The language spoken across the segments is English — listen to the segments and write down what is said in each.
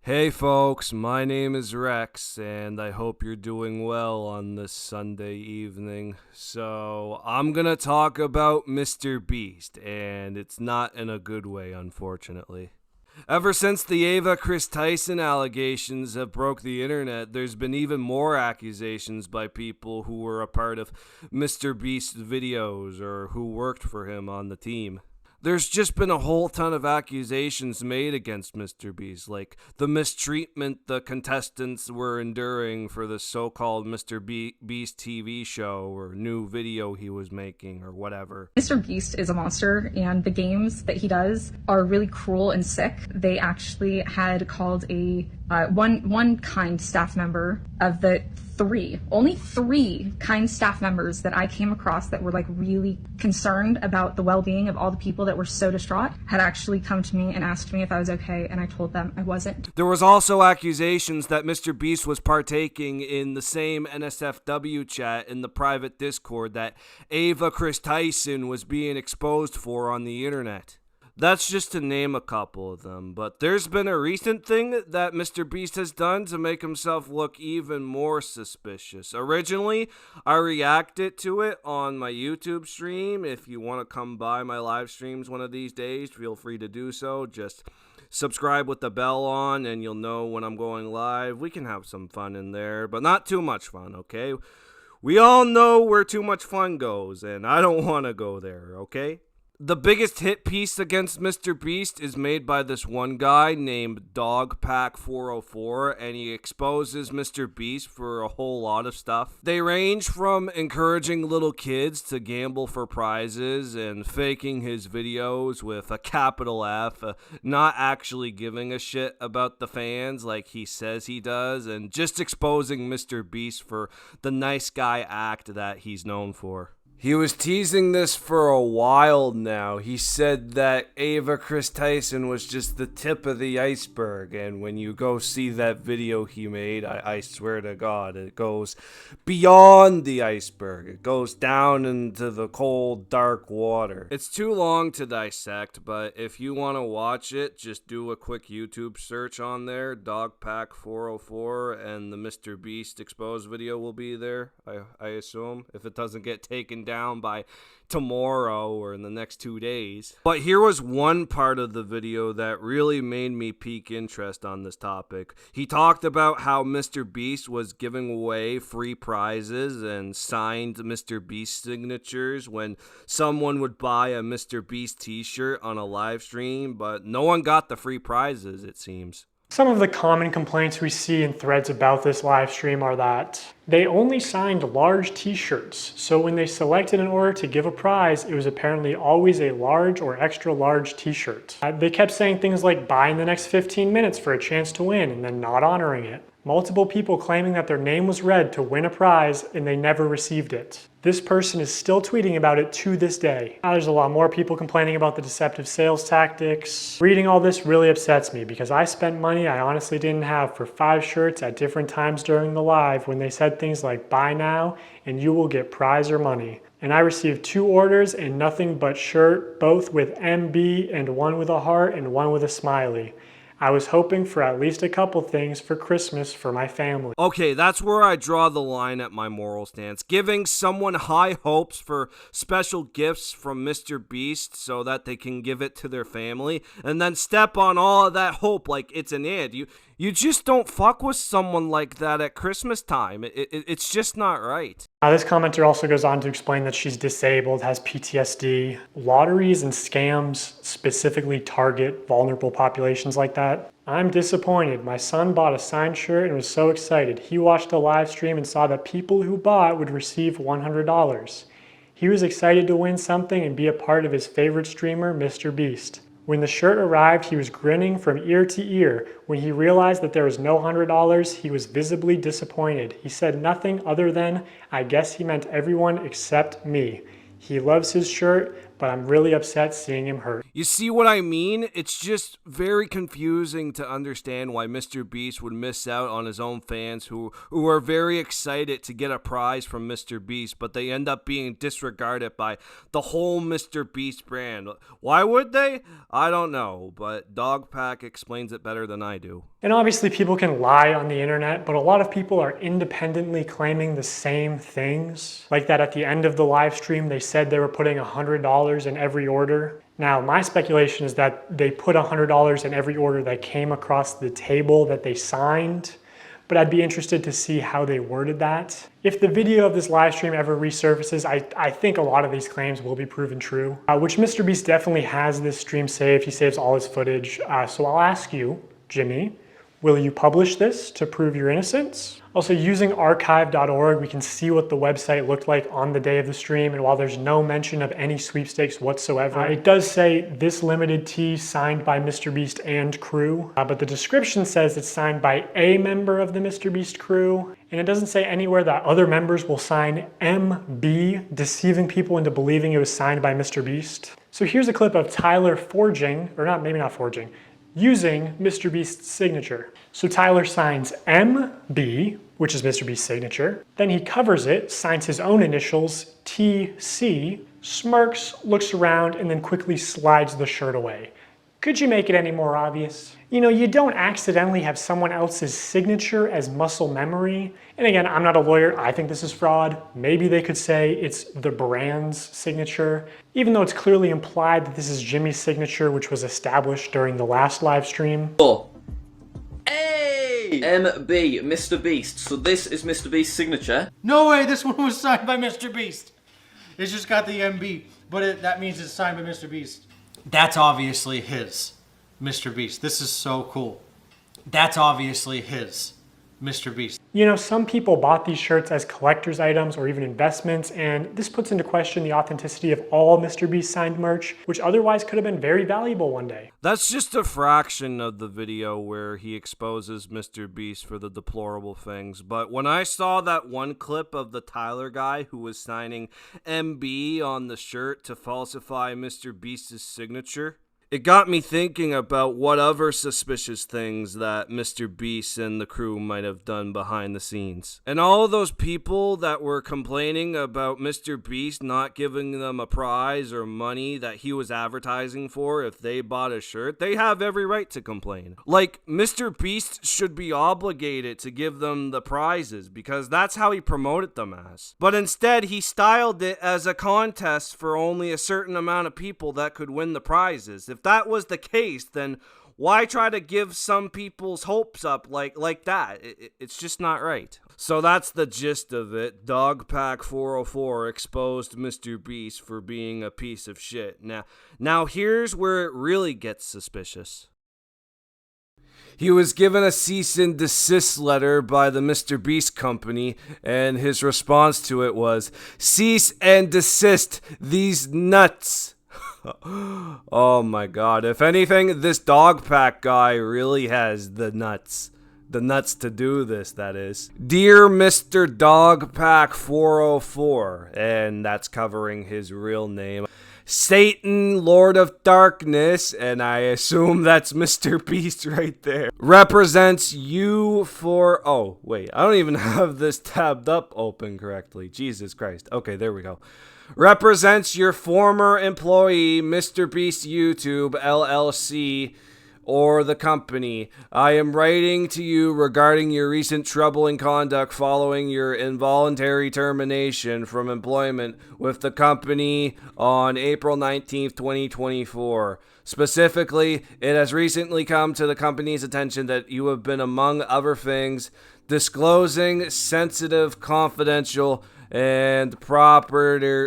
Hey folks, my name is Rex, and I hope you're doing well on this Sunday evening. So, I'm gonna talk about MrBeast, and it's not in a good way, unfortunately. Ever since the Ava Chris Tyson allegations have broke the internet, there's been even more accusations by people who were a part of MrBeast's videos or who worked for him on the team. There's just been a whole ton of accusations made against MrBeast, like the mistreatment the contestants were enduring for the so-called MrBeast TV show or new video he was making or whatever. Mr. Beast is a monster, and the games that he does are really cruel and sick. They actually had called a one kind staff member of the only three kind staff members that I came across that were like really concerned about the well-being of all the people that were so distraught had actually come to me and asked me if I was okay, and I told them I wasn't. There was also accusations that MrBeast was partaking in the same NSFW chat in the private Discord that Ava Chris Tyson was being exposed for on the internet. That's just to name a couple of them, but there's been a recent thing that MrBeast has done to make himself look even more suspicious. Originally, I reacted to it on my YouTube stream. If you want to come by my live streams one of these days, feel free to do so. Just subscribe with the bell on and you'll know when I'm going live. We can have some fun in there, but not too much fun, okay? We all know where too much fun goes, and I don't want to go there, okay? The biggest hit piece against MrBeast is made by this one guy named Dogpack404, and he exposes MrBeast for a whole lot of stuff. They range from encouraging little kids to gamble for prizes and faking his videos with a capital F, not actually giving a shit about the fans like he says he does, and just exposing MrBeast for the nice guy act that he's known for. He was teasing this for a while now. He said that Ava Chris Tyson was just the tip of the iceberg, and when you go see that video he made, I swear to God, it goes beyond the iceberg. It goes down into the cold, dark water. It's too long to dissect, but if you want to watch it, just do a quick YouTube search on there, Dogpack404, and the MrBeast exposed video will be there, I assume, if it doesn't get taken down by tomorrow or in the next 2 days. But here was one part of the video that really made me pique interest on this topic. He talked about how MrBeast was giving away free prizes and signed MrBeast signatures when someone would buy a MrBeast t-shirt on a live stream, but no one got the free prizes, it seems. Some of the common complaints we see in threads about this live stream are that they only signed large t-shirts, so when they selected an order to give a prize, it was apparently always a large or extra large t-shirt. They kept saying things like buy in the next 15 minutes for a chance to win and then not honoring it. Multiple people claiming that their name was read to win a prize and they never received it. This person is still tweeting about it to this day. Now, there's a lot more people complaining about the deceptive sales tactics. Reading all this really upsets me because I spent money I honestly didn't have for 5 shirts at different times during the live when they said things like buy now and you will get prize or money. And I received 2 orders and nothing but shirt, both with MB and one with a heart and one with a smiley. I was hoping for at least a couple things for Christmas for my family. Okay, that's where I draw the line at my moral stance. Giving someone high hopes for special gifts from MrBeast so that they can give it to their family, and then step on all of that hope like it's an ad. You just don't fuck with someone like that at Christmas time. It's just not right. This commenter also goes on to explain that she's disabled, has PTSD. Lotteries and scams specifically target vulnerable populations like that. I'm disappointed. My son bought a signed shirt and was so excited. He watched a live stream and saw that people who bought would receive $100. He was excited to win something and be a part of his favorite streamer, MrBeast. When the shirt arrived, he was grinning from ear to ear. When he realized that there was no $100, he was visibly disappointed. He said nothing other than, I guess he meant everyone except me. He loves his shirt, but I'm really upset seeing him hurt. You see what I mean? It's just very confusing to understand why MrBeast would miss out on his own fans who are very excited to get a prize from MrBeast, but they end up being disregarded by the whole MrBeast brand. Why would they? I don't know, but Dogpack explains it better than I do. And obviously people can lie on the internet, but a lot of people are independently claiming the same things. Like that at the end of the live stream, they said they were putting $100 in every order. Now, my speculation is that they put $100 in every order that came across the table that they signed, but I'd be interested to see how they worded that. If the video of this live stream ever resurfaces, I think a lot of these claims will be proven true, which MrBeast definitely has this stream saved. He saves all his footage. So I'll ask you, Jimmy, will you publish this to prove your innocence? Also, using archive.org, we can see what the website looked like on the day of the stream, and while there's no mention of any sweepstakes whatsoever, it does say this limited tee signed by MrBeast and crew, but the description says it's signed by a member of the MrBeast crew, and it doesn't say anywhere that other members will sign MB, deceiving people into believing it was signed by MrBeast. So here's a clip of Tyler using MrBeast's signature. So Tyler signs MB, which is MrBeast's signature. Then he covers it, signs his own initials, TC, smirks, looks around, and then quickly slides the shirt away. Could you make it any more obvious? You know, you don't accidentally have someone else's signature as muscle memory. And again, I'm not a lawyer. I think this is fraud. Maybe they could say it's the brand's signature, even though it's clearly implied that this is Jimmy's signature, which was established during the last live stream. Oh. Hey! MB, MrBeast. So this is MrBeast's signature. No way, this one was signed by MrBeast. It's just got the MB, but that means it's signed by MrBeast. That's obviously his, MrBeast. This is so cool. That's obviously his, MrBeast. You know, some people bought these shirts as collector's items or even investments, and this puts into question the authenticity of all MrBeast signed merch, which otherwise could have been very valuable one day. That's just a fraction of the video where he exposes MrBeast for the deplorable things, but when I saw that one clip of the Tyler guy who was signing MB on the shirt to falsify MrBeast's signature, it got me thinking about what other suspicious things that MrBeast and the crew might have done behind the scenes. And all those people that were complaining about MrBeast not giving them a prize or money that he was advertising for if they bought a shirt, they have every right to complain. Like, MrBeast should be obligated to give them the prizes because that's how he promoted them as. But instead, he styled it as a contest for only a certain amount of people that could win the prizes. If that was the case, then why try to give some people's hopes up like that? It's just not right. So that's the gist of it. Dogpack 404 exposed MrBeast for being a piece of shit. Now here's where it really gets suspicious. He was given a cease and desist letter by the MrBeast company, and his response to it was, "Cease and desist these nuts." Oh my god. If anything, this Dogpack guy really has the nuts. The nuts to do this, that is. Dear Mr. Dogpack 404, and that's covering his real name. Satan, Lord of Darkness, and I assume that's MrBeast right there, represents you for... Oh, wait, I don't even have this tabbed up open correctly. Jesus Christ. Okay, there we go. Represents your former employee, MrBeast YouTube, LLC, or the company. I am writing to you regarding your recent troubling conduct following your involuntary termination from employment with the company on April 19th, 2024. Specifically, it has recently come to the company's attention that you have been, among other things, disclosing sensitive, confidential, and property,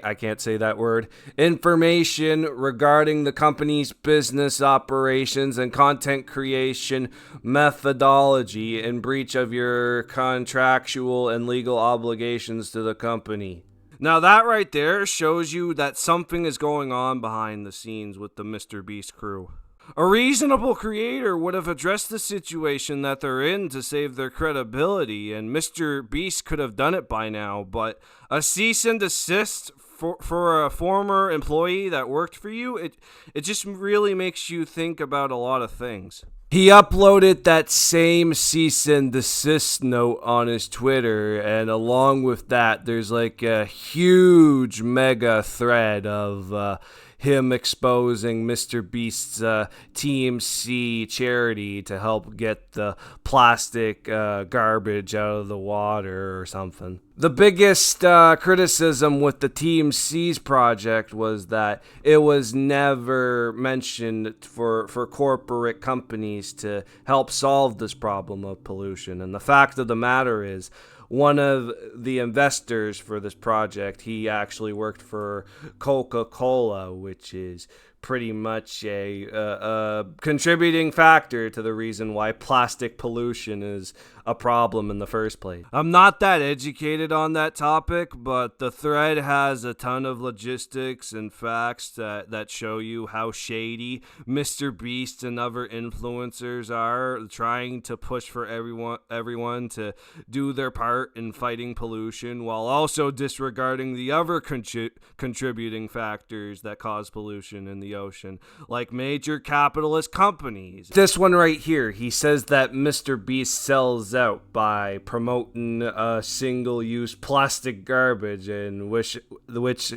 I can't say that word, information regarding the company's business operations and content creation methodology in breach of your contractual and legal obligations to the company. Now that right there shows you that something is going on behind the scenes with the MrBeast crew. A reasonable creator would have addressed the situation that they're in to save their credibility, and MrBeast could have done it by now, but a cease and desist for a former employee that worked for you, it just really makes you think about a lot of things. He uploaded that same cease and desist note on his Twitter, and along with that, there's like a huge mega thread of him exposing MrBeast's Team C charity to help get the plastic garbage out of the water or something. The biggest criticism with the Team C's project was that it was never mentioned for corporate companies to help solve this problem of pollution. And the fact of the matter is, one of the investors for this project, he actually worked for Coca-Cola, which is pretty much a contributing factor to the reason why plastic pollution is a problem in the first place. I'm not that educated on that topic, but the thread has a ton of logistics and facts that show you how shady MrBeast and other influencers are trying to push for everyone to do their part in fighting pollution while also disregarding the other contributing factors that cause pollution in the ocean, like major capitalist companies. This one right here, he says that MrBeast sells out by promoting single-use plastic garbage, and which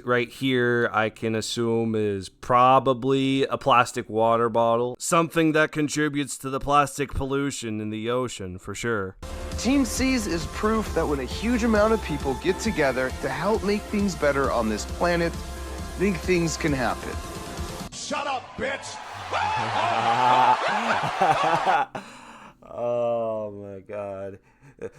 right here I can assume is probably a plastic water bottle, something that contributes to the plastic pollution in the ocean for sure. Team C's is proof that when a huge amount of people get together to help make things better on this planet, big things can happen. Shut up, bitch! Oh my god.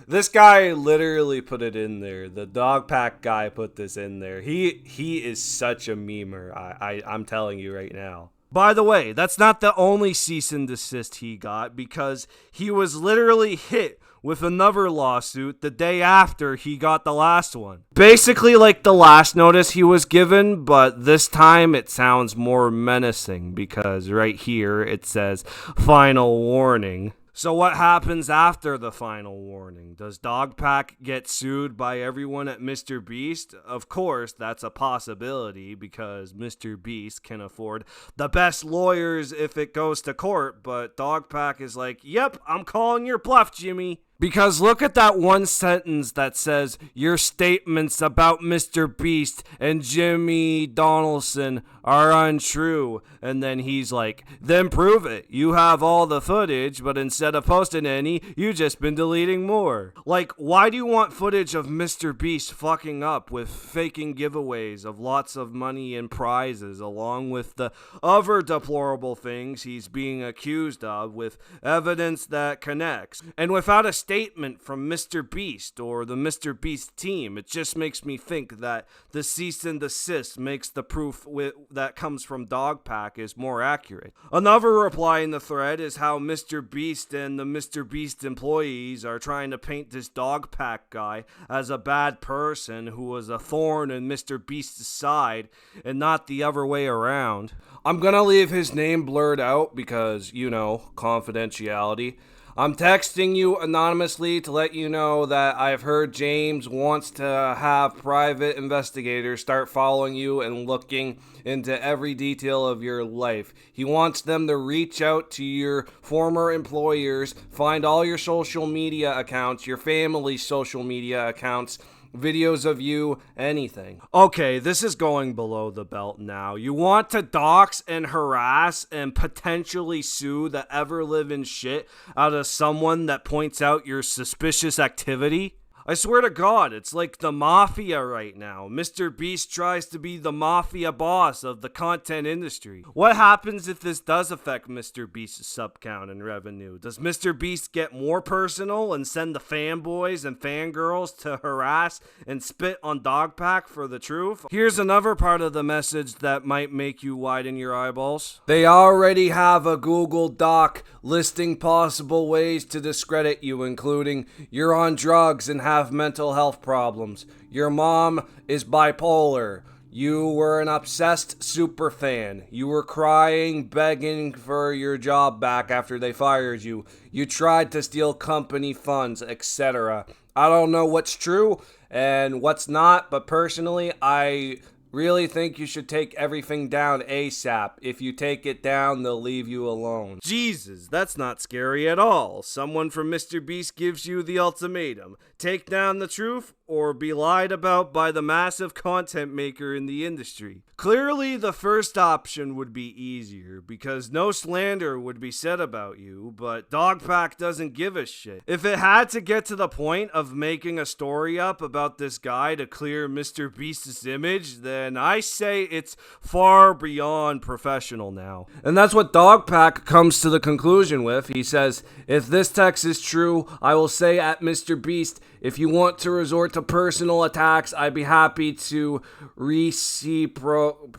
This guy literally put it in there. The dog pack guy put this in there. He is such a memer. I'm telling you right now. By the way, that's not the only cease and desist he got, because he was literally hit with another lawsuit the day after he got the last one. Basically like the last notice he was given, but this time it sounds more menacing because right here it says final warning. So what happens after the final warning? Does Dogpack get sued by everyone at MrBeast? Of course, that's a possibility because MrBeast can afford the best lawyers if it goes to court, but Dogpack is like, yep, I'm calling your bluff, Jimmy. Because look at that one sentence that says, your statements about MrBeast and Jimmy Donaldson are untrue. And then he's like, then prove it. You have all the footage, but instead of posting any, you just been deleting more. Like, why do you want footage of MrBeast fucking up with faking giveaways of lots of money and prizes, along with the other deplorable things he's being accused of, with evidence that connects? And without a statement from MrBeast or the MrBeast team, it just makes me think that the cease and desist makes the proof that comes from Dogpack is more accurate. Another reply in the thread is how MrBeast and the MrBeast employees are trying to paint this Dogpack guy as a bad person who was a thorn in MrBeast's side and not the other way around. I'm gonna leave his name blurred out because, you know, confidentiality. I'm texting you anonymously to let you know that I've heard James wants to have private investigators start following you and looking into every detail of your life. He wants them to reach out to your former employers, find all your social media accounts, your family's social media accounts, videos of you, anything. Okay, this is going below the belt now. You want to dox and harass and potentially sue the ever-living shit out of someone that points out your suspicious activity? I swear to God, it's like the mafia right now. MrBeast tries to be the mafia boss of the content industry. What happens if this does affect MrBeast's sub count and revenue? Does MrBeast get more personal and send the fanboys and fangirls to harass and spit on Dogpack for the truth? Here's another part of the message that might make you widen your eyeballs. They already have a Google Doc listing possible ways to discredit you, including you're on drugs and have mental health problems, your mom is bipolar, you were an obsessed super fan, you were crying, begging for your job back after they fired you, you tried to steal company funds, etc. I don't know what's true and what's not, but personally, I Really think you should take everything down ASAP. If you take it down, they'll leave you alone. Jesus, that's not scary at all. Someone from MrBeast gives you the ultimatum. Take down the truth or be lied about by the massive content maker in the industry. Clearly, the first option would be easier because no slander would be said about you, but Dogpack doesn't give a shit. If it had to get to the point of making a story up about this guy to clear MrBeast's image, then I say it's far beyond professional now. And that's what Dogpack comes to the conclusion with. He says, if this text is true, I will say at MrBeast, if you want to resort to personal attacks, I'd be happy to oh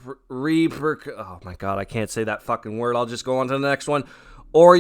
my god, I can't say that fucking word. I'll just go on to the next one. Or,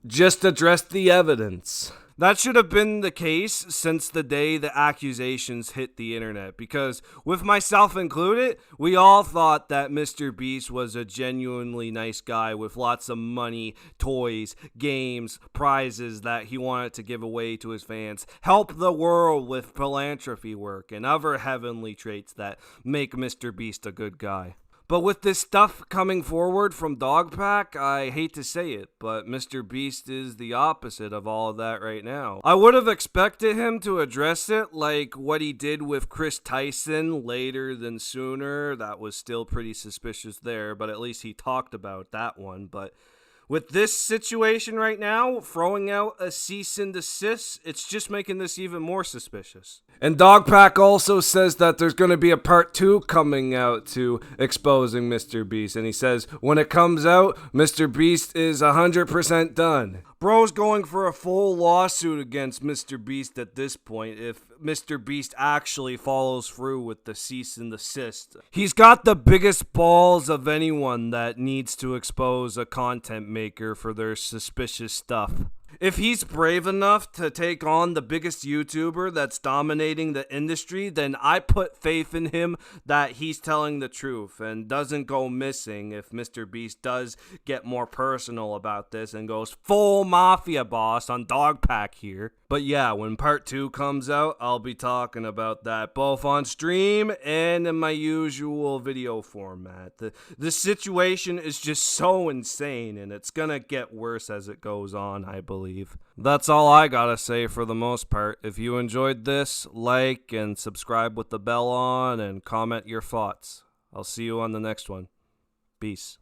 just address the evidence. That should have been the case since the day the accusations hit the internet, because with myself included, we all thought that MrBeast was a genuinely nice guy with lots of money, toys, games, prizes that he wanted to give away to his fans, help the world with philanthropy work, and other heavenly traits that make MrBeast a good guy. But with this stuff coming forward from Dogpack, I hate to say it, but MrBeast is the opposite of all of that right now. I would have expected him to address it like what he did with Chris Tyson later than sooner. That was still pretty suspicious there, but at least he talked about that one. But with this situation right now, throwing out a cease and desist, it's just making this even more suspicious. And Dogpack also says that there's going to be a part 2 coming out to exposing MrBeast. And he says, when it comes out, MrBeast is 100% done. Bro's going for a full lawsuit against MrBeast at this point if MrBeast actually follows through with the cease and desist. He's got the biggest balls of anyone that needs to expose a content maker for their suspicious stuff. If he's brave enough to take on the biggest YouTuber that's dominating the industry, then I put faith in him that he's telling the truth and doesn't go missing if MrBeast does get more personal about this and goes full mafia boss on Dogpack here. But yeah, when part 2 comes out, I'll be talking about that both on stream and in my usual video format. The situation is just so insane, and it's gonna get worse as it goes on, I believe. That's all I gotta say for the most part. If you enjoyed this, like and subscribe with the bell on and comment your thoughts. I'll see you on the next one. Peace.